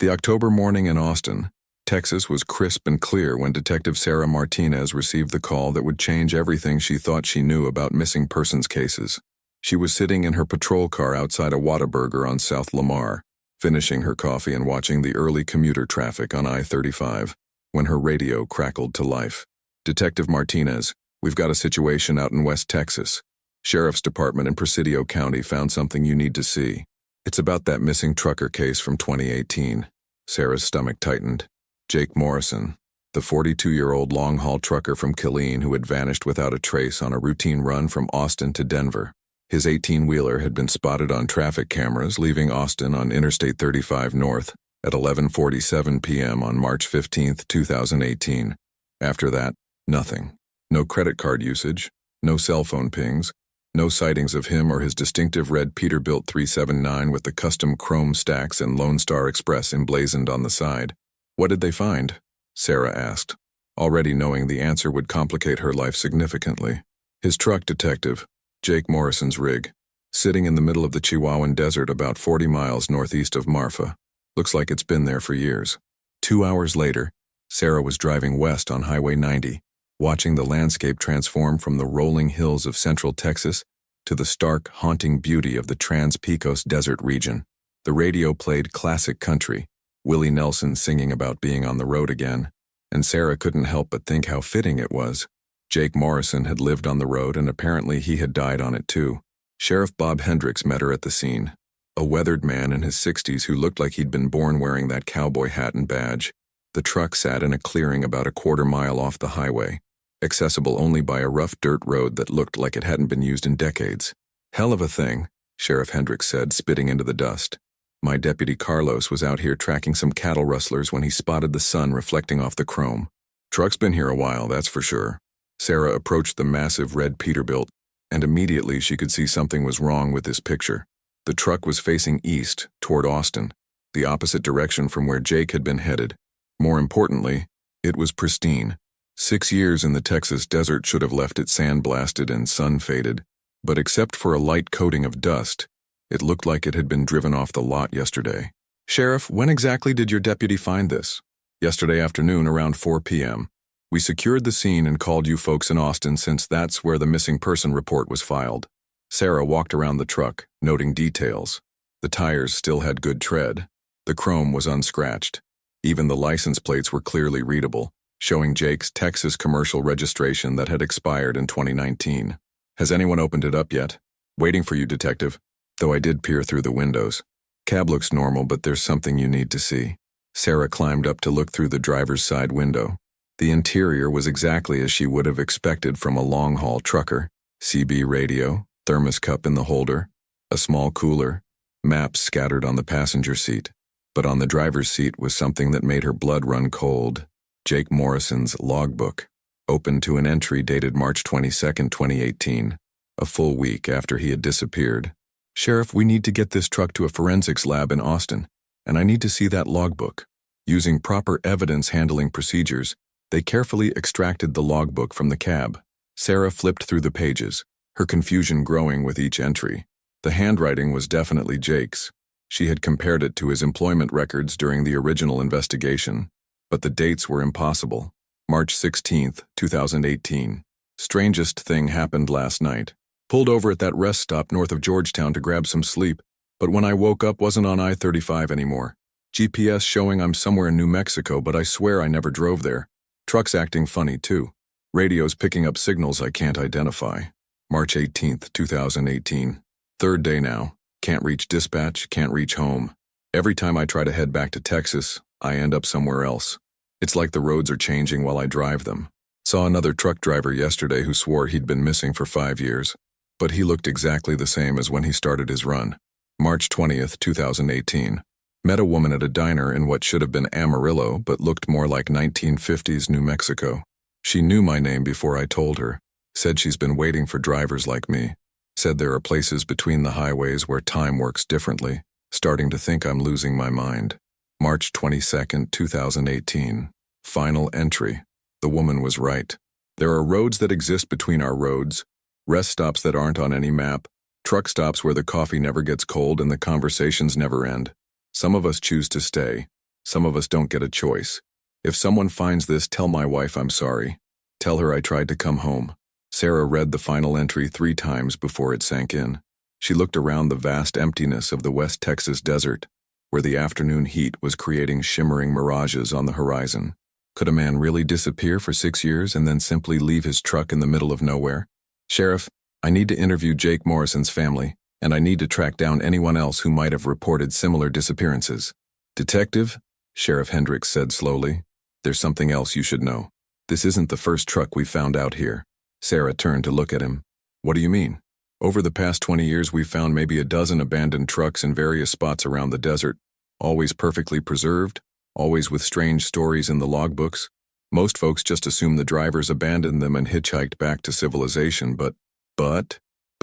The October morning in Austin, Texas was crisp and clear when Detective Sarah Martinez received the call that would change everything she thought she knew about missing persons cases. She was sitting in her patrol car outside a Whataburger on South Lamar, finishing her coffee and watching the early commuter traffic on I-35, when her radio crackled to life. "Detective Martinez, we've got a situation out in West Texas. Sheriff's Department in Presidio County found something you need to see. It's about that missing trucker case from 2018. Sarah's stomach tightened. Jake Morrison, the 42-year-old long-haul trucker from Killeen who had vanished without a trace on a routine run from Austin to Denver. His 18-wheeler had been spotted on traffic cameras leaving Austin on Interstate 35 North at 11:47 p.m. on March 15, 2018. After that, nothing. No credit card usage, no cell phone pings, no sightings of him or his distinctive red Peterbilt 379 with the custom chrome stacks and Lone Star Express emblazoned on the side. "What did they find?" Sarah asked, already knowing the answer would complicate her life significantly. "His truck, Detective. Jake Morrison's rig. Sitting in the middle of the Chihuahuan Desert about 40 miles northeast of Marfa. Looks like it's been there for years." 2 hours later, Sarah was driving west on Highway 90, watching the landscape transform from the rolling hills of central Texas to the stark, haunting beauty of the Trans-Pecos Desert region. The radio played classic country, Willie Nelson singing about being on the road again, and Sarah couldn't help but think how fitting it was. Jake Morrison had lived on the road and apparently he had died on it too. Sheriff Bob Hendricks met her at the scene, a weathered man in his 60s who looked like he'd been born wearing that cowboy hat and badge. The truck sat in a clearing about a quarter-mile off the highway, accessible only by a rough dirt road that looked like it hadn't been used in decades. "Hell of a thing," Sheriff Hendricks said, spitting into the dust. "My deputy Carlos was out here tracking some cattle rustlers when he spotted the sun reflecting off the chrome. Truck's been here a while, that's for sure." Sarah approached the massive red Peterbilt, and immediately she could see something was wrong with this picture. The truck was facing east, toward Austin, the opposite direction from where Jake had been headed. More importantly, it was pristine. 6 years in the Texas desert should have left it sand-blasted and sun-faded, but except for a light coating of dust, it looked like it had been driven off the lot yesterday. "Sheriff, when exactly did your deputy find this?" "Yesterday afternoon around 4 p.m. We secured the scene and called you folks in Austin since that's where the missing person report was filed." Sarah walked around the truck, noting details. The tires still had good tread. The chrome was unscratched. Even the license plates were clearly readable, showing Jake's Texas commercial registration that had expired in 2019. "Has anyone opened it up yet?" "Waiting for you, Detective. Though I did peer through the windows. Cab looks normal, but there's something you need to see." Sarah climbed up to look through the driver's side window. The interior was exactly as she would have expected from a long-haul trucker. CB radio, thermos cup in the holder, a small cooler, maps scattered on the passenger seat. But on the driver's seat was something that made her blood run cold. Jake Morrison's logbook, open to an entry dated March 22, 2018, a full week after he had disappeared. "Sheriff, we need to get this truck to a forensics lab in Austin, and I need to see that logbook." Using proper evidence handling procedures, they carefully extracted the logbook from the cab. Sarah flipped through the pages, her confusion growing with each entry. The handwriting was definitely Jake's. She had compared it to his employment records during the original investigation, but the dates were impossible. March 16, 2018. "Strangest thing happened last night. Pulled over at that rest stop north of Georgetown to grab some sleep, but when I woke up wasn't on I-35 anymore. GPS showing I'm somewhere in New Mexico, but I swear I never drove there. Truck's acting funny too. Radio's picking up signals I can't identify." March 18, 2018. "Third day now. Can't reach dispatch, can't reach home. Every time I try to head back to Texas, I end up somewhere else. It's like the roads are changing while I drive them. Saw another truck driver yesterday who swore he'd been missing for 5 years, but he looked exactly the same as when he started his run." March 20, 2018. "Met a woman at a diner in what should have been Amarillo but looked more like 1950s New Mexico. She knew my name before I told her. Said she's been waiting for drivers like me. Said there are places between the highways where time works differently. Starting to think I'm losing my mind." March 22, 2018. Final entry. The woman was right. "There are roads that exist between our roads, rest stops that aren't on any map, truck stops where the coffee never gets cold and the conversations never end. Some of us choose to stay. Some of us don't get a choice. If someone finds this, tell my wife I'm sorry. Tell her I tried to come home. Sarah read the final entry 3 times before it sank in. She looked around the vast emptiness of the West Texas desert, where the afternoon heat was creating shimmering mirages on the horizon. Could a man really disappear for 6 years and then simply leave his truck in the middle of nowhere? Sheriff, I need to interview Jake Morrison's family, and I need to track down anyone else who might have reported similar disappearances. Detective, Sheriff Hendricks said slowly, there's something else you should know. This isn't the first truck we've found out here. Sarah turned to look at him. What do you mean? Over the past 20 years, we've found maybe a dozen abandoned trucks in various spots around the desert, always perfectly preserved, always with strange stories in the logbooks. Most folks just assume the drivers abandoned them and hitchhiked back to civilization, but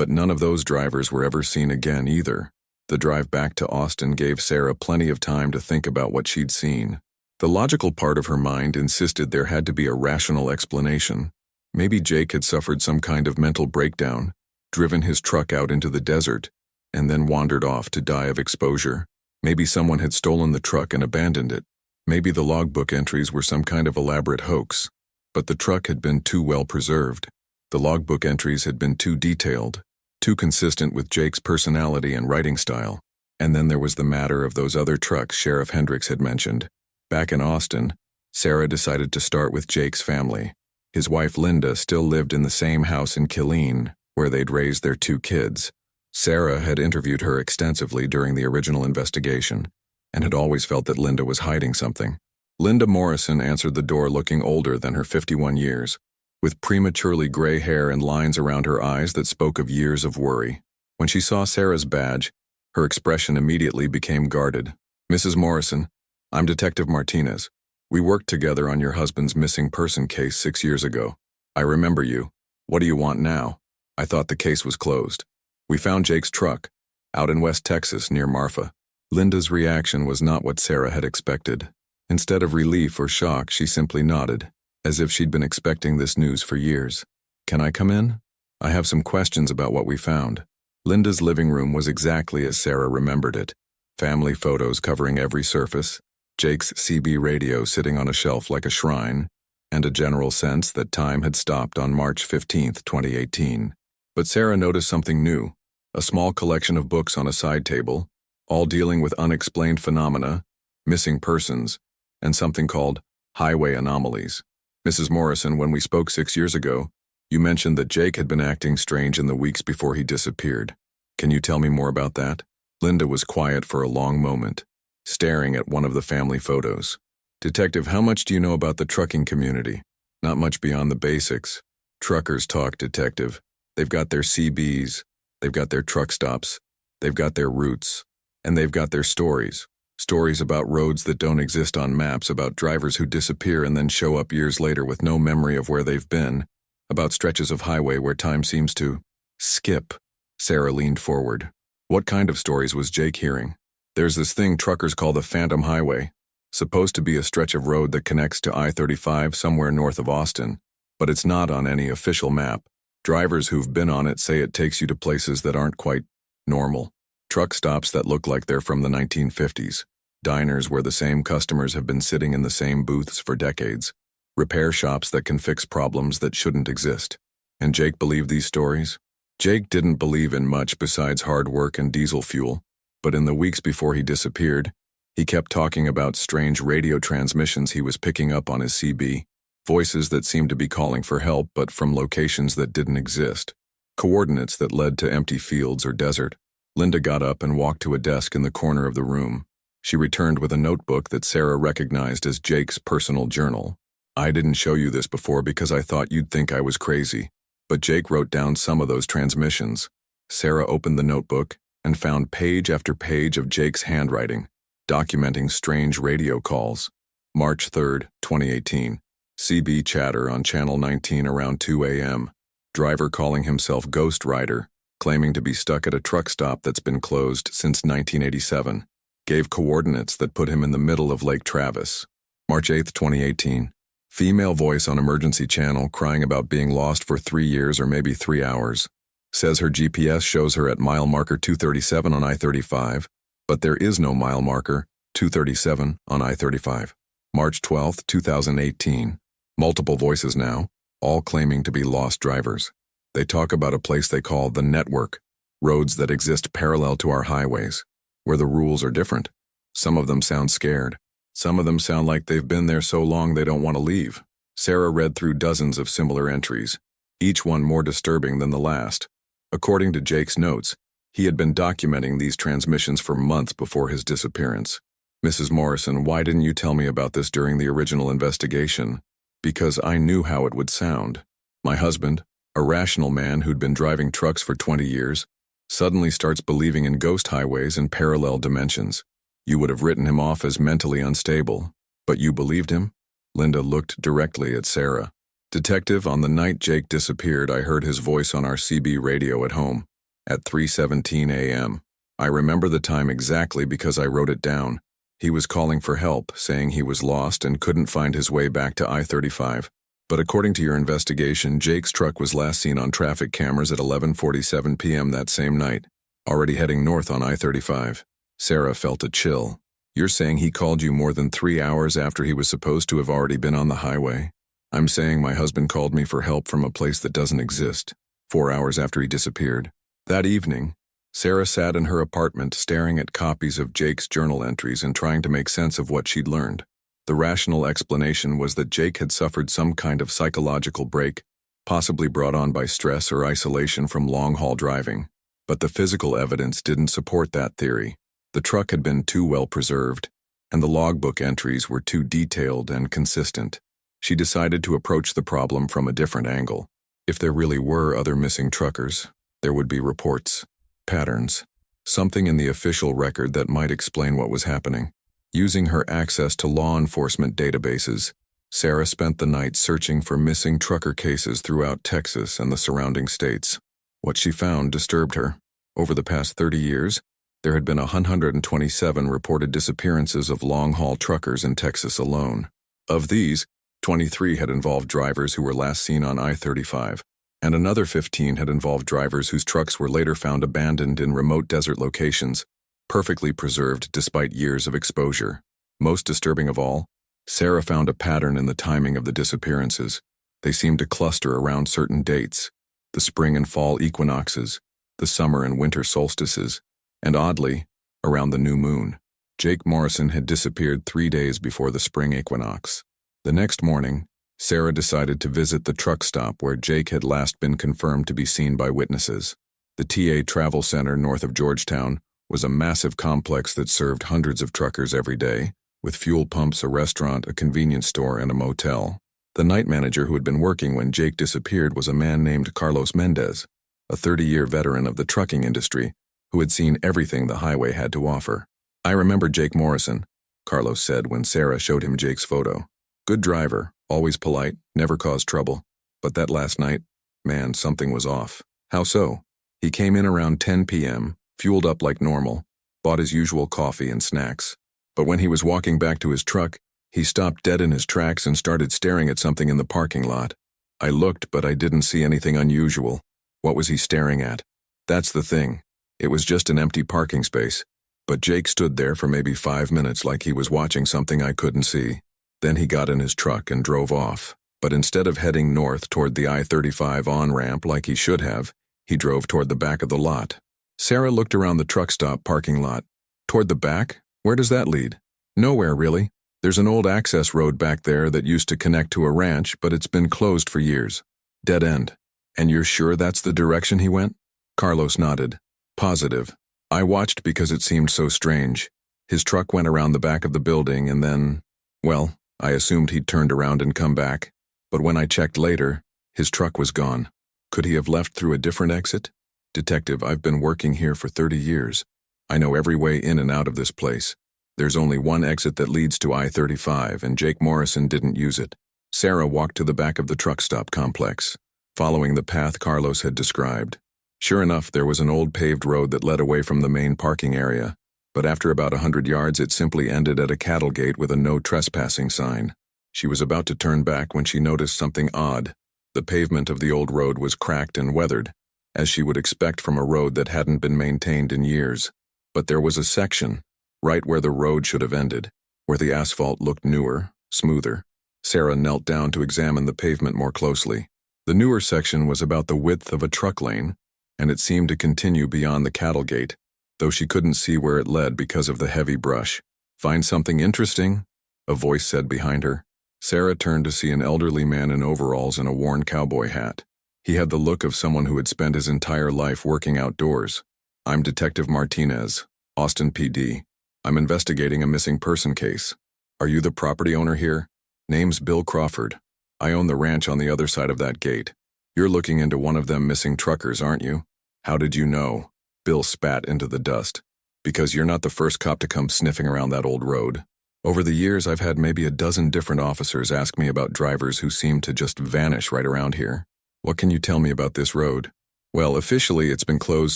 none of those drivers were ever seen again either. The drive back to Austin gave Sarah plenty of time to think about what she'd seen. The logical part of her mind insisted there had to be a rational explanation. Maybe Jake had suffered some kind of mental breakdown, driven his truck out into the desert, and then wandered off to die of exposure. Maybe someone had stolen the truck and abandoned it. Maybe the logbook entries were some kind of elaborate hoax. But the truck had been too well preserved. The logbook entries had been too detailed, too consistent with Jake's personality and writing style. And then there was the matter of those other trucks Sheriff Hendricks had mentioned. Back in Austin, Sarah decided to start with Jake's family. His wife Linda still lived in the same house in Killeen, where they'd raised their 2 kids. Sarah had interviewed her extensively during the original investigation, and had always felt that Linda was hiding something. Linda Morrison answered the door looking older than her 51 years, with prematurely gray hair and lines around her eyes that spoke of years of worry. When she saw Sarah's badge, her expression immediately became guarded. Mrs. Morrison, I'm Detective Martinez. We worked together on your husband's missing person case 6 years ago. I remember you. What do you want now? I thought the case was closed. We found Jake's truck, out in West Texas near Marfa. Linda's reaction was not what Sarah had expected. Instead of relief or shock, she simply nodded, as if she'd been expecting this news for years. Can I come in? I have some questions about what we found. Linda's living room was exactly as Sarah remembered it. Family photos covering every surface, Jake's CB radio sitting on a shelf like a shrine, and a general sense that time had stopped on March 15, 2018. But Sarah noticed something new, a small collection of books on a side table, all dealing with unexplained phenomena, missing persons, and something called highway anomalies. Mrs. Morrison, when we spoke 6 years ago, you mentioned that Jake had been acting strange in the weeks before he disappeared. Can you tell me more about that? Linda was quiet for a long moment, staring at one of the family photos. Detective, how much do you know about the trucking community? Not much beyond the basics. Truckers talk, Detective. They've got their CBs, they've got their truck stops, they've got their routes, and they've got their stories. Stories about roads that don't exist on maps, about drivers who disappear and then show up years later with no memory of where they've been, about stretches of highway where time seems to skip. Sarah leaned forward. What kind of stories was Jake hearing? There's this thing truckers call the Phantom Highway, supposed to be a stretch of road that connects to I-35 somewhere north of Austin, but it's not on any official map. Drivers who've been on it say it takes you to places that aren't quite normal. Truck stops that look like they're from the 1950s. Diners where the same customers have been sitting in the same booths for decades. Repair shops that can fix problems that shouldn't exist. And Jake believed these stories? Jake didn't believe in much besides hard work and diesel fuel, but in the weeks before he disappeared, he kept talking about strange radio transmissions he was picking up on his CB, voices that seemed to be calling for help but from locations that didn't exist, coordinates that led to empty fields or desert. Linda got up and walked to a desk in the corner of the room. She returned with a notebook that Sarah recognized as Jake's personal journal. I didn't show you this before because I thought you'd think I was crazy, but Jake wrote down some of those transmissions. Sarah opened the notebook and found page after page of Jake's handwriting, documenting strange radio calls. March 3, 2018. CB chatter on Channel 19 around 2 a.m. Driver calling himself Ghost Rider, claiming to be stuck at a truck stop that's been closed since 1987. Gave coordinates that put him in the middle of Lake Travis. March 8, 2018. Female voice on emergency channel crying about being lost for 3 years or maybe 3 hours. Says her GPS shows her at mile marker 237 on I-35, but there is no mile marker, 237 on I-35. March 12, 2018. Multiple voices now, all claiming to be lost drivers. They talk about a place they call the network, roads that exist parallel to our highways, where the rules are different. Some of them sound scared. Some of them sound like they've been there so long they don't want to leave. Sarah read through dozens of similar entries, each one more disturbing than the last. According to Jake's notes, he had been documenting these transmissions for months before his disappearance. "Mrs. Morrison, why didn't you tell me about this during the original investigation?" "Because I knew how it would sound. My husband, a rational man who'd been driving trucks for 20 years, suddenly starts believing in ghost highways and parallel dimensions. You would have written him off as mentally unstable, but you believed him?" Linda looked directly at Sarah. "Detective, on the night Jake disappeared, I heard his voice on our CB radio at home, at 3:17 a.m. I remember the time exactly because I wrote it down. He was calling for help, saying he was lost and couldn't find his way back to I-35. But according to your investigation, Jake's truck was last seen on traffic cameras at 11:47 p.m. that same night, already heading north on I-35. Sarah felt a chill. "You're saying he called you more than 3 hours after he was supposed to have already been on the highway?" "I'm saying my husband called me for help from a place that doesn't exist, 4 hours after he disappeared." That evening, Sarah sat in her apartment staring at copies of Jake's journal entries and trying to make sense of what she'd learned. The rational explanation was that Jake had suffered some kind of psychological break, possibly brought on by stress or isolation from long-haul driving. But the physical evidence didn't support that theory. The truck had been too well preserved, and the logbook entries were too detailed and consistent. She decided to approach the problem from a different angle. If there really were other missing truckers, there would be reports, patterns, something in the official record that might explain what was happening. Using her access to law enforcement databases, Sarah spent the night searching for missing trucker cases throughout Texas and the surrounding states. What she found disturbed her. Over the past 30 years, there had been 127 reported disappearances of long-haul truckers in Texas alone. Of these, 23 had involved drivers who were last seen on I-35, and another 15 had involved drivers whose trucks were later found abandoned in remote desert locations, perfectly preserved despite years of exposure. Most disturbing of all, Sarah found a pattern in the timing of the disappearances. They seemed to cluster around certain dates: the spring and fall equinoxes, the summer and winter solstices, and oddly, around the new moon. Jake Morrison had disappeared 3 days before the spring equinox. The next morning, Sarah decided to visit the truck stop where Jake had last been confirmed to be seen by witnesses. The TA Travel Center north of Georgetown was a massive complex that served hundreds of truckers every day, with fuel pumps, a restaurant, a convenience store, and a motel. The night manager who had been working when Jake disappeared was a man named Carlos Mendez, a 30-year veteran of the trucking industry who had seen everything the highway had to offer. "I remember Jake Morrison," Carlos said when Sarah showed him Jake's photo. "Good driver, always polite, never caused trouble. But that last night, man, something was off." "How so?" "He came in around 10 p.m., fueled up like normal, bought his usual coffee and snacks. But when he was walking back to his truck, he stopped dead in his tracks and started staring at something in the parking lot. I looked, but I didn't see anything unusual." "What was he staring at?" "That's the thing. It was just an empty parking space. But Jake stood there for maybe 5 minutes like he was watching something I couldn't see. Then he got in his truck and drove off. But instead of heading north toward the I-35 on-ramp like he should have, he drove toward the back of the lot." Sarah looked around the truck stop parking lot. "Toward the back? Where does that lead?" "Nowhere, really. There's an old access road back there that used to connect to a ranch, but it's been closed for years. Dead end." "And you're sure that's the direction he went?" Carlos nodded. "Positive. I watched because it seemed so strange. His truck went around the back of the building and then, well, I assumed he'd turned around and come back. But when I checked later, his truck was gone. Could he have left through a different exit?" "Detective, I've been working here for 30 years. I know every way in and out of this place. There's only one exit that leads to I-35, and Jake Morrison didn't use it." Sarah walked to the back of the truck stop complex, following the path Carlos had described. Sure enough, there was an old paved road that led away from the main parking area, but after about 100 yards it simply ended at a cattle gate with a no trespassing sign. She was about to turn back when she noticed something odd. The pavement of the old road was cracked and weathered, as she would expect from a road that hadn't been maintained in years. But there was a section, right where the road should have ended, where the asphalt looked newer, smoother. Sarah knelt down to examine the pavement more closely. The newer section was about the width of a truck lane, and it seemed to continue beyond the cattle gate, though she couldn't see where it led because of the heavy brush. "Find something interesting?" a voice said behind her. Sarah turned to see an elderly man in overalls and a worn cowboy hat. He had the look of someone who had spent his entire life working outdoors. "I'm Detective Martinez, Austin PD. I'm investigating a missing person case. Are you the property owner here? Name's Bill Crawford. I own the ranch on the other side of that gate. You're looking into one of them missing truckers, aren't you?" "How did you know?" Bill spat into the dust. "Because you're not the first cop to come sniffing around that old road. Over the years, I've had maybe a dozen different officers ask me about drivers who seem to just vanish right around here. What can you tell me about this road?" "Well, officially it's been closed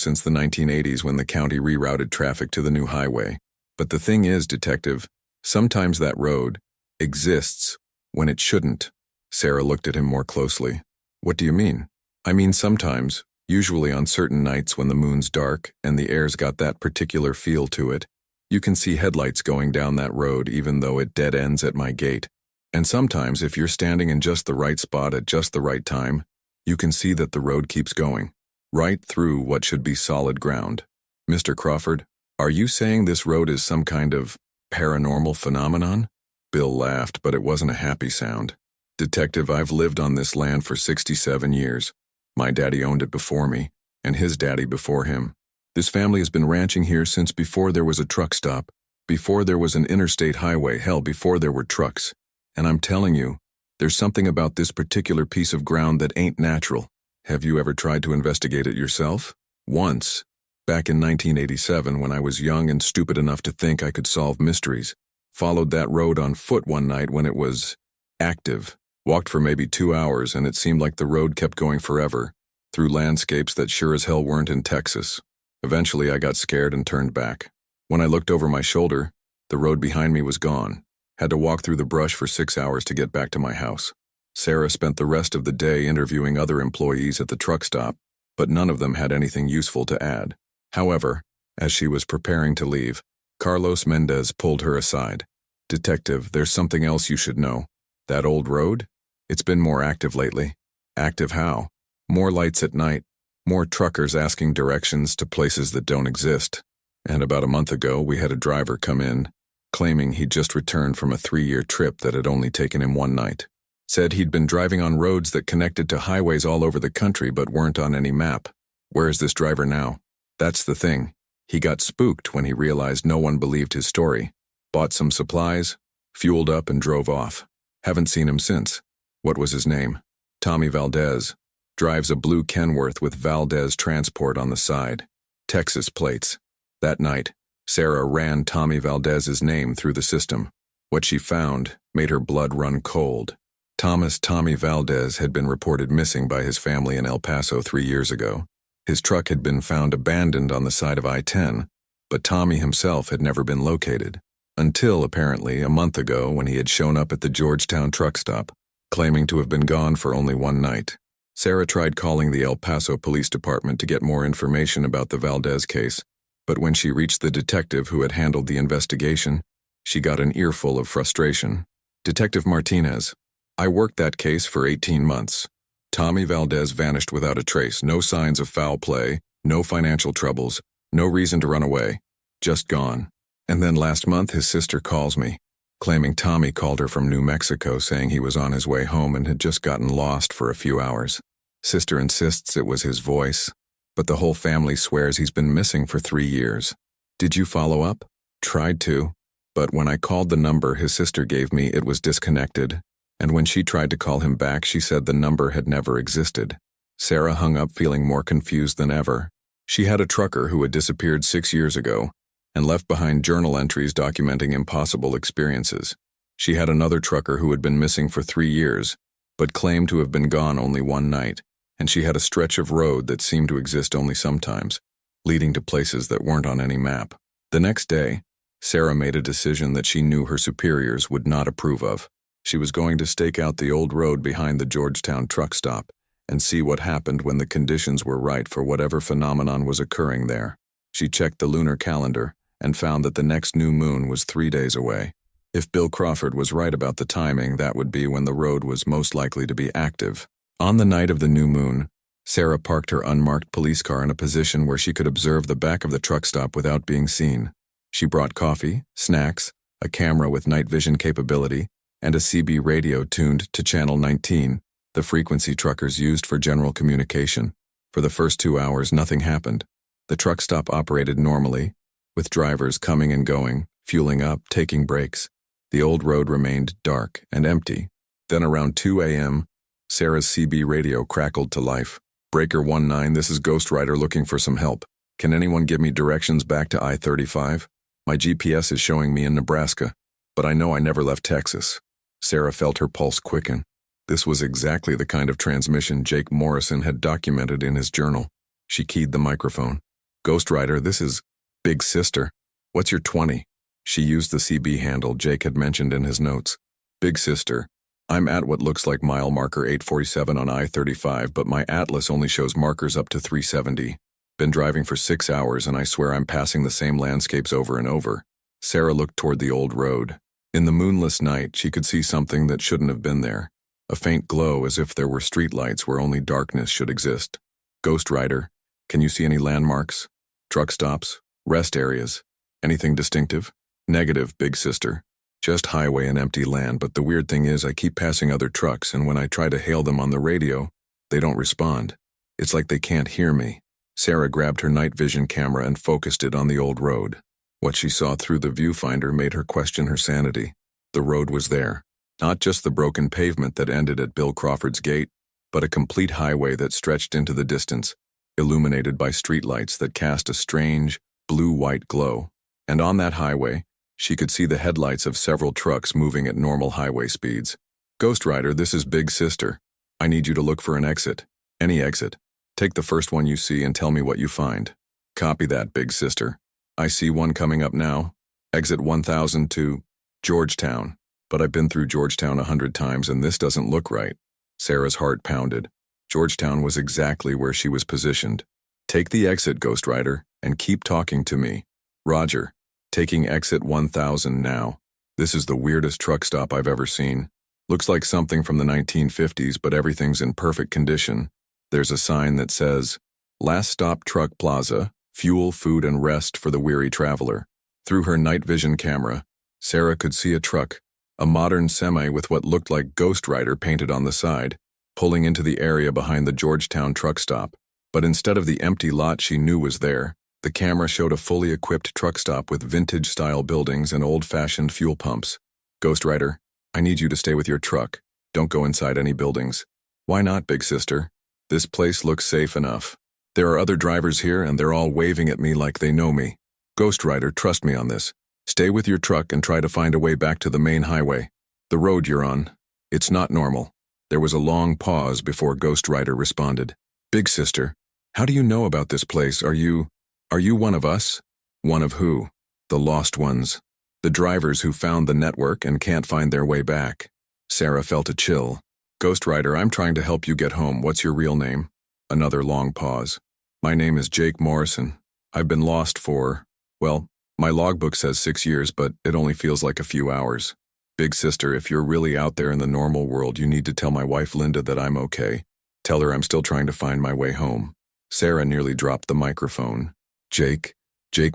since the 1980s when the county rerouted traffic to the new highway. But the thing is, Detective, sometimes that road exists when it shouldn't." Sarah looked at him more closely. "What do you mean?" "I mean sometimes, usually on certain nights when the moon's dark and the air's got that particular feel to it, you can see headlights going down that road even though it dead ends at my gate. And sometimes if you're standing in just the right spot at just the right time, you can see that the road keeps going, right through what should be solid ground." "Mr. Crawford, are you saying this road is some kind of paranormal phenomenon?" Bill laughed, but it wasn't a happy sound. "Detective, I've lived on this land for 67 years. My daddy owned it before me, and his daddy before him. This family has been ranching here since before there was a truck stop, before there was an interstate highway, hell, before there were trucks. And I'm telling you, there's something about this particular piece of ground that ain't natural. Have you ever tried to investigate it yourself?" "Once. Back in 1987 when I was young and stupid enough to think I could solve mysteries. Followed that road on foot one night when it was active. Walked for maybe 2 hours and it seemed like the road kept going forever, through landscapes that sure as hell weren't in Texas. Eventually I got scared and turned back. When I looked over my shoulder, the road behind me was gone. Had to walk through the brush for 6 hours to get back to my house." Sarah spent the rest of the day interviewing other employees at the truck stop, but none of them had anything useful to add. However, as she was preparing to leave, Carlos Mendez pulled her aside. "Detective, there's something else you should know. That old road? It's been more active lately." "Active how?" "More lights at night, more truckers asking directions to places that don't exist. And about a month ago, we had a driver come in, claiming he'd just returned from a 3-year trip that had only taken him one night. Said he'd been driving on roads that connected to highways all over the country but weren't on any map. Where is this driver now?" "That's the thing. He got spooked when he realized no one believed his story. Bought some supplies, fueled up and drove off. Haven't seen him since." "What was his name?" "Tommy Valdez. Drives a blue Kenworth with Valdez Transport on the side. Texas plates." That night, Sarah ran Tommy Valdez's name through the system. What she found made her blood run cold. Tommy Valdez had been reported missing by his family in El Paso 3 years ago. His truck had been found abandoned on the side of I-10, but Tommy himself had never been located. Until, apparently, a month ago when he had shown up at the Georgetown truck stop, claiming to have been gone for only one night. Sarah tried calling the El Paso Police Department to get more information about the Valdez case, but when she reached the detective who had handled the investigation, she got an earful of frustration. "Detective Martinez, I worked that case for 18 months. Tommy Valdez vanished without a trace, no signs of foul play, no financial troubles, no reason to run away, just gone. And then last month his sister calls me, claiming Tommy called her from New Mexico saying he was on his way home and had just gotten lost for a few hours. Sister insists it was his voice, but the whole family swears he's been missing for 3 years. Did you follow up?" "Tried to, but when I called the number his sister gave me it was disconnected, and when she tried to call him back she said the number had never existed." Sarah hung up feeling more confused than ever. She had a trucker who had disappeared 6 years ago and left behind journal entries documenting impossible experiences. She had another trucker who had been missing for 3 years, but claimed to have been gone only one night, and she had a stretch of road that seemed to exist only sometimes, leading to places that weren't on any map. The next day, Sarah made a decision that she knew her superiors would not approve of. She was going to stake out the old road behind the Georgetown truck stop and see what happened when the conditions were right for whatever phenomenon was occurring there. She checked the lunar calendar and found that the next new moon was 3 days away. If Bill Crawford was right about the timing, that would be when the road was most likely to be active. On the night of the new moon, Sarah parked her unmarked police car in a position where she could observe the back of the truck stop without being seen. She brought coffee, snacks, a camera with night vision capability, and a CB radio tuned to channel 19, the frequency truckers used for general communication. For the first 2 hours, nothing happened. The truck stop operated normally, with drivers coming and going, fueling up, taking breaks. The old road remained dark and empty. Then around 2 a.m., Sarah's CB radio crackled to life. "Breaker 19, this is Ghost Rider looking for some help. Can anyone give me directions back to I-35? My GPS is showing me in Nebraska, but I know I never left Texas." Sarah felt her pulse quicken. This was exactly the kind of transmission Jake Morrison had documented in his journal. She keyed the microphone. "Ghost Rider, this is Big Sister. What's your 20? She used the CB handle Jake had mentioned in his notes. "Big Sister, I'm at what looks like mile marker 847 on I-35, but my atlas only shows markers up to 370. Been driving for 6 hours and I swear I'm passing the same landscapes over and over." Sarah looked toward the old road. In the moonless night, she could see something that shouldn't have been there. A faint glow as if there were streetlights where only darkness should exist. "Ghost Rider, can you see any landmarks? Truck stops? Rest areas? Anything distinctive?" "Negative, Big Sister. Just highway and empty land, but the weird thing is I keep passing other trucks, and when I try to hail them on the radio, they don't respond. It's like they can't hear me." Sarah grabbed her night vision camera and focused it on the old road. What she saw through the viewfinder made her question her sanity. The road was there. Not just the broken pavement that ended at Bill Crawford's gate, but a complete highway that stretched into the distance, illuminated by streetlights that cast a strange, blue-white glow. And on that highway, she could see the headlights of several trucks moving at normal highway speeds. "Ghost Rider, this is Big Sister. I need you to look for an exit. Any exit. Take the first one you see and tell me what you find." "Copy that, Big Sister. I see one coming up now. Exit 1000 to Georgetown. But I've been through Georgetown 100 times and this doesn't look right." Sarah's heart pounded. Georgetown was exactly where she was positioned. "Take the exit, Ghost Rider, and keep talking to me." "Roger. Taking exit 1000 now. This is the weirdest truck stop I've ever seen. Looks like something from the 1950s, but everything's in perfect condition. There's a sign that says, 'Last Stop Truck Plaza, Fuel, Food, and Rest for the Weary Traveler.'" Through her night vision camera, Sarah could see a truck, a modern semi with what looked like Ghost Rider painted on the side, pulling into the area behind the Georgetown truck stop. But instead of the empty lot she knew was there, the camera showed a fully equipped truck stop with vintage-style buildings and old-fashioned fuel pumps. "Ghost Rider, I need you to stay with your truck. Don't go inside any buildings." "Why not, Big Sister? This place looks safe enough. There are other drivers here and they're all waving at me like they know me." "Ghost Rider, trust me on this. Stay with your truck and try to find a way back to the main highway. The road you're on, it's not normal." There was a long pause before Ghost Rider responded. "Big Sister, how do you know about this place? Are you one of us?" "One of who?" "The lost ones. The drivers who found the network and can't find their way back." Sarah felt a chill. "Ghost Rider, I'm trying to help you get home. What's your real name?" Another long pause. "My name is Jake Morrison. I've been lost for, well, my logbook says 6 years, but it only feels like a few hours. Big Sister, if you're really out there in the normal world, you need to tell my wife Linda that I'm okay. Tell her I'm still trying to find my way home." Sarah nearly dropped the microphone. Jake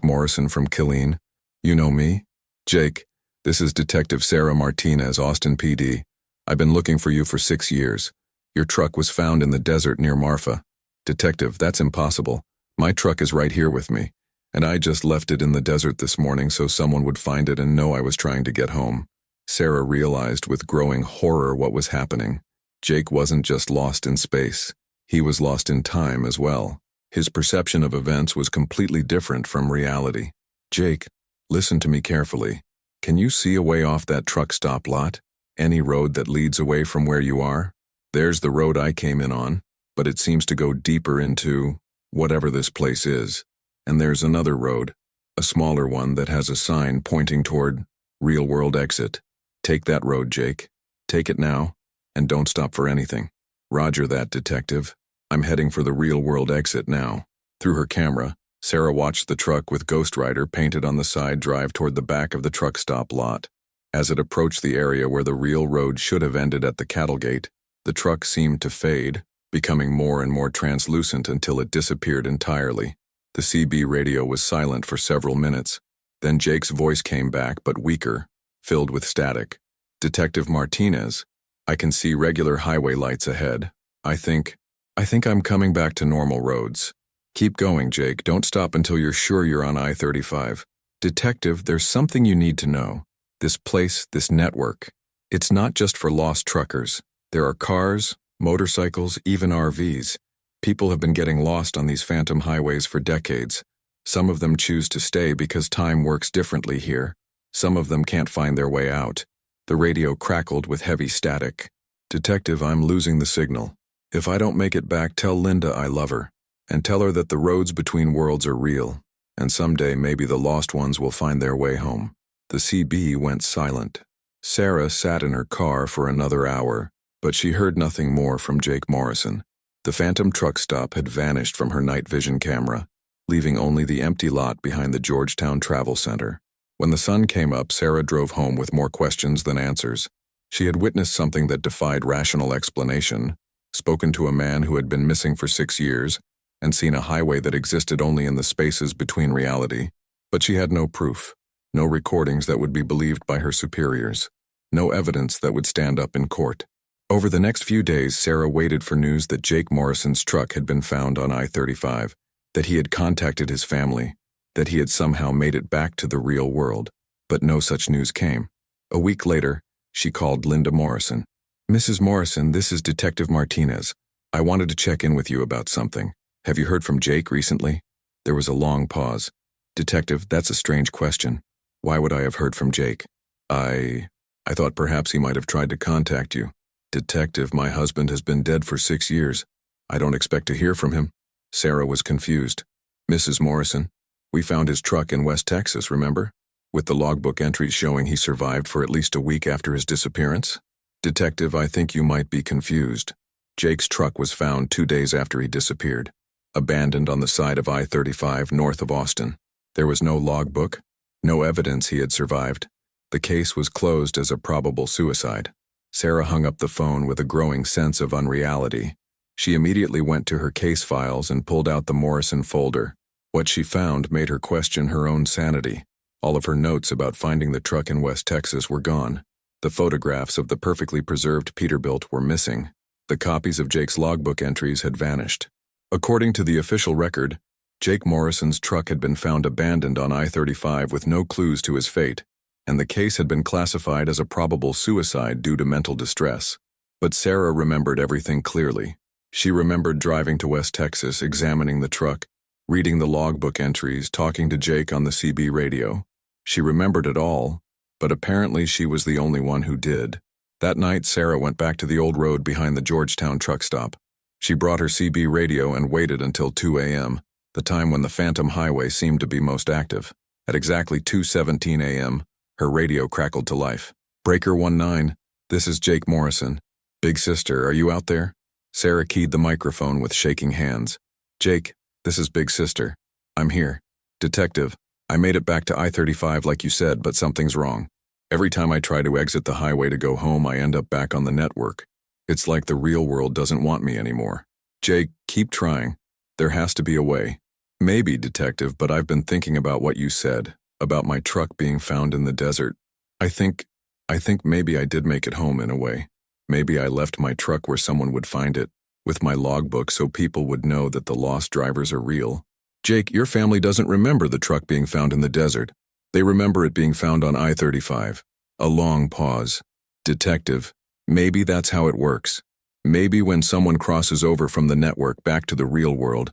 Morrison from Killeen. You know me?" "Jake, this is Detective Sarah Martinez, Austin PD. I've been looking for you for 6 years. Your truck was found in the desert near Marfa." "Detective, that's impossible. My truck is right here with me, and I just left it in the desert this morning so someone would find it and know I was trying to get home." Sarah realized with growing horror what was happening. Jake wasn't just lost in space. He was lost in time as well. His perception of events was completely different from reality. "Jake, listen to me carefully. Can you see a way off that truck stop lot? Any road that leads away from where you are? There's the road I came in on, but it seems to go deeper into whatever this place is. And there's another road, a smaller one that has a sign pointing toward real-world exit. Take that road, Jake. Take it now, and don't stop for anything." "Roger that, Detective. I'm heading for the real-world exit now." Through her camera, Sarah watched the truck with Ghost Rider painted on the side drive toward the back of the truck stop lot. As it approached the area where the real road should have ended at the cattle gate, the truck seemed to fade, becoming more and more translucent until it disappeared entirely. The CB radio was silent for several minutes. Then Jake's voice came back, but weaker, filled with static. "Detective Martinez, I can see regular highway lights ahead. I think I'm coming back to normal roads. Keep going, Jake. Don't stop until you're sure you're on I-35. Detective, there's something you need to know. This place, this network, it's not just for lost truckers. There are cars, motorcycles, even RVs. People have been getting lost on these phantom highways for decades. Some of them choose to stay because time works differently here. Some of them can't find their way out." The radio crackled with heavy static. "Detective, I'm losing the signal. If I don't make it back, tell Linda I love her. And tell her that the roads between worlds are real. And someday maybe the lost ones will find their way home." The CB went silent. Sarah sat in her car for another hour, but she heard nothing more from Jake Morrison. The phantom truck stop had vanished from her night vision camera, leaving only the empty lot behind the Georgetown Travel Center. When the sun came up, Sarah drove home with more questions than answers. She had witnessed something that defied rational explanation, spoken to a man who had been missing for 6 years, and seen a highway that existed only in the spaces between reality. But she had no proof, no recordings that would be believed by her superiors, no evidence that would stand up in court. Over the next few days, Sarah waited for news that Jake Morrison's truck had been found on I-35, that he had contacted his family, that he had somehow made it back to the real world. But no such news came. A week later, she called Linda Morrison. "Mrs. Morrison, this is Detective Martinez. I wanted to check in with you about something. Have you heard from Jake recently?" There was a long pause. "Detective, that's a strange question. Why would I have heard from Jake? I thought perhaps he might have tried to contact you." "Detective, my husband has been dead for 6 years. I don't expect to hear from him." Sarah was confused. "Mrs. Morrison, we found his truck in West Texas, remember? With the logbook entries showing he survived for at least a week after his disappearance." "Detective, I think you might be confused. Jake's truck was found 2 days after he disappeared, abandoned on the side of I-35 north of Austin. There was no logbook, no evidence he had survived. The case was closed as a probable suicide." Sarah hung up the phone with a growing sense of unreality. She immediately went to her case files and pulled out the Morrison folder. What she found made her question her own sanity. All of her notes about finding the truck in West Texas were gone. The photographs of the perfectly preserved Peterbilt were missing. The copies of Jake's logbook entries had vanished. According to the official record, Jake Morrison's truck had been found abandoned on I-35 with no clues to his fate, and the case had been classified as a probable suicide due to mental distress. But Sarah remembered everything clearly. She remembered driving to West Texas, examining the truck, reading the logbook entries, talking to Jake on the CB radio. She remembered it all, but apparently she was the only one who did. That night, Sarah went back to the old road behind the Georgetown truck stop. She brought her CB radio and waited until 2 a.m., the time when the phantom highway seemed to be most active. At exactly 2:17 a.m., her radio crackled to life. "Breaker 19, this is Jake Morrison. Big sister, are you out there?" Sarah keyed the microphone with shaking hands. "Jake, this is Big sister. I'm here. Detective, I made it back to I-35 like you said, but something's wrong. Every time I try to exit the highway to go home, I end up back on the network. It's like the real world doesn't want me anymore. Jake, keep trying. There has to be a way." "Maybe, Detective, but I've been thinking about what you said, about my truck being found in the desert. I think maybe I did make it home in a way. Maybe I left my truck where someone would find it, with my logbook so people would know that the lost drivers are real." "Jake, your family doesn't remember the truck being found in the desert. They remember it being found on I-35. A long pause. "Detective, maybe that's how it works. Maybe when someone crosses over from the network back to the real world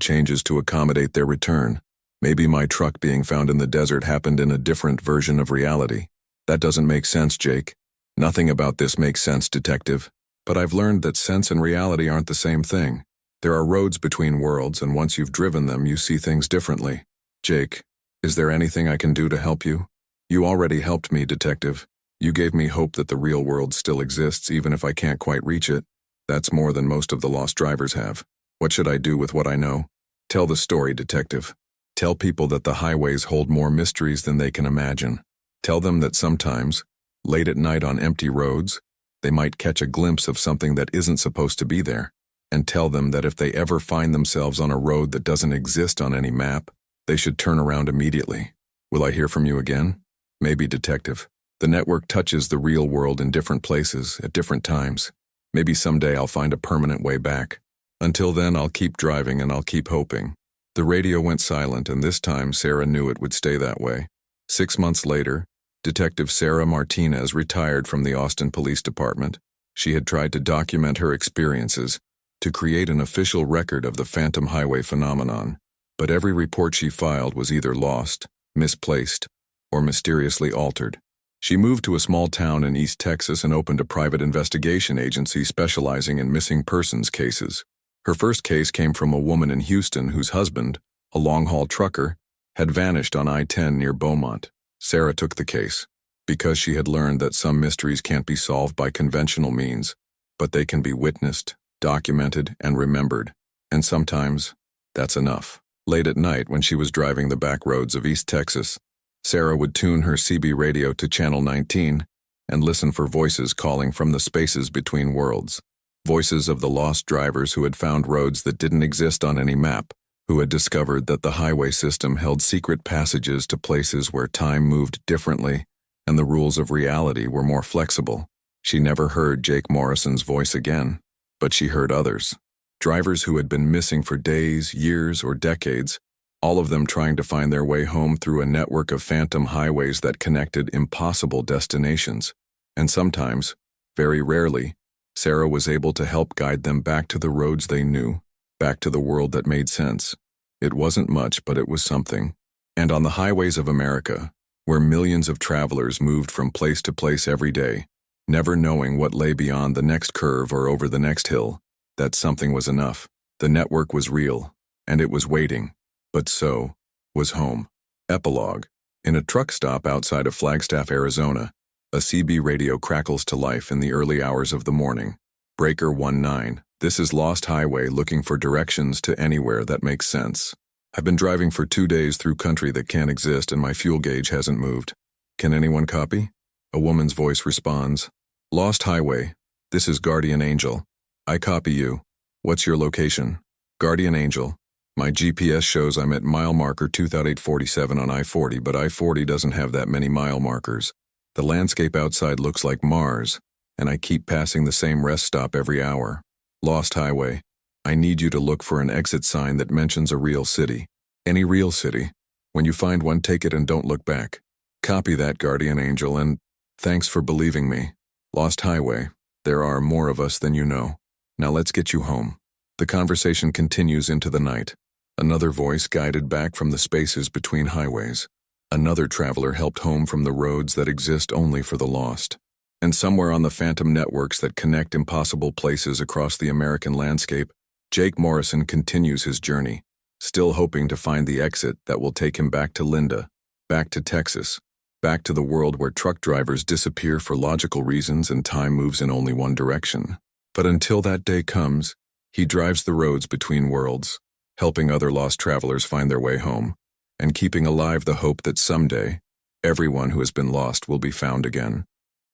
changes to accommodate their return. Maybe my truck being found in the desert happened in a different version of reality. That doesn't make sense, Jake. Nothing about this makes sense, Detective. But I've learned that sense and reality aren't the same thing. There are roads between worlds, and once you've driven them, you see things differently. Jake, is there anything I can do to help you? You already helped me, Detective. You gave me hope that the real world still exists, even if I can't quite reach it. That's more than most of the lost drivers have. What should I do with what I know?" Tell the story, detective. Tell people that the highways hold more mysteries than they can imagine. Tell them that sometimes, late at night on empty roads, they might catch a glimpse of something that isn't supposed to be there. And tell them that if they ever find themselves on a road that doesn't exist on any map, they should turn around immediately. Will I hear from you again? Maybe, detective. The network touches the real world in different places at different times. Maybe someday I'll find a permanent way back. Until then, I'll keep driving and I'll keep hoping. The radio went silent, and this time Sarah knew it would stay that way. 6 months later, Detective Sarah Martinez retired from the Austin Police Department. She had tried to document her experiences, to create an official record of the Phantom Highway phenomenon. But every report she filed was either lost, misplaced, or mysteriously altered. She moved to a small town in East Texas and opened a private investigation agency specializing in missing persons cases. Her first case came from a woman in Houston whose husband, a long-haul trucker, had vanished on I-10 near Beaumont. Sarah took the case because she had learned that some mysteries can't be solved by conventional means, but they can be witnessed, documented, and remembered. And sometimes, that's enough. Late at night, when she was driving the back roads of East Texas, Sarah would tune her CB radio to Channel 19 and listen for voices calling from the spaces between worlds. Voices of the lost drivers who had found roads that didn't exist on any map, who had discovered that the highway system held secret passages to places where time moved differently and the rules of reality were more flexible. She never heard Jake Morrison's voice again, but she heard others. Drivers who had been missing for days, years, or decades, all of them trying to find their way home through a network of phantom highways that connected impossible destinations. And sometimes, very rarely, Sarah was able to help guide them back to the roads they knew, back to the world that made sense. It wasn't much, but it was something. And on the highways of America, where millions of travelers moved from place to place every day, never knowing what lay beyond the next curve or over the next hill, that something was enough. The network was real, and it was waiting. But so was home. Epilogue. In a truck stop outside of Flagstaff, Arizona, a CB radio crackles to life in the early hours of the morning. Breaker 19. This is Lost Highway looking for directions to anywhere that makes sense. I've been driving for 2 days through country that can't exist and my fuel gauge hasn't moved. Can anyone copy? A woman's voice responds. Lost Highway. This is Guardian Angel. I copy you. What's your location? Guardian Angel. My GPS shows I'm at mile marker 2847 on I-40, but I-40 doesn't have that many mile markers. The landscape outside looks like Mars, and I keep passing the same rest stop every hour. Lost Highway. I need you to look for an exit sign that mentions a real city. Any real city. When you find one, take it and don't look back. Copy that, Guardian Angel, and thanks for believing me. Lost Highway. There are more of us than you know. Now let's get you home. The conversation continues into the night. Another voice guided back from the spaces between highways. Another traveler helped home from the roads that exist only for the lost. And somewhere on the phantom networks that connect impossible places across the American landscape, Jake Morrison continues his journey, still hoping to find the exit that will take him back to Linda, back to Texas, back to the world where truck drivers disappear for logical reasons and time moves in only one direction. But until that day comes, he drives the roads between worlds, helping other lost travelers find their way home, and keeping alive the hope that someday, everyone who has been lost will be found again.